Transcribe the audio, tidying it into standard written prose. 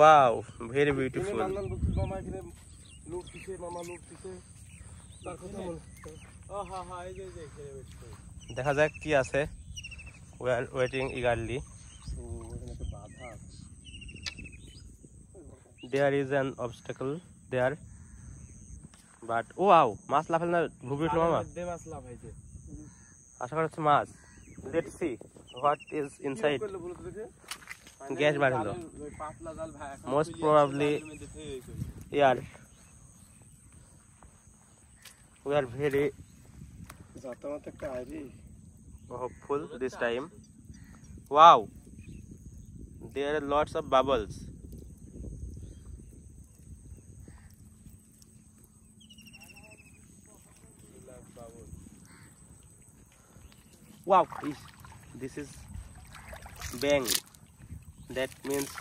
Wow, very beautiful. দেখা যাক কি আছে। We are waiting eagerly. There is an obstacle there. But wow, মাছ লাফাল না ভুবি উঠলো মামা। আশা করা হচ্ছে মাছ। Let's see what is inside. Gas বার হলো। Most probably air. We are very hopeful this time. Wow, there are lots of bubbles. Wow, this is bang. That means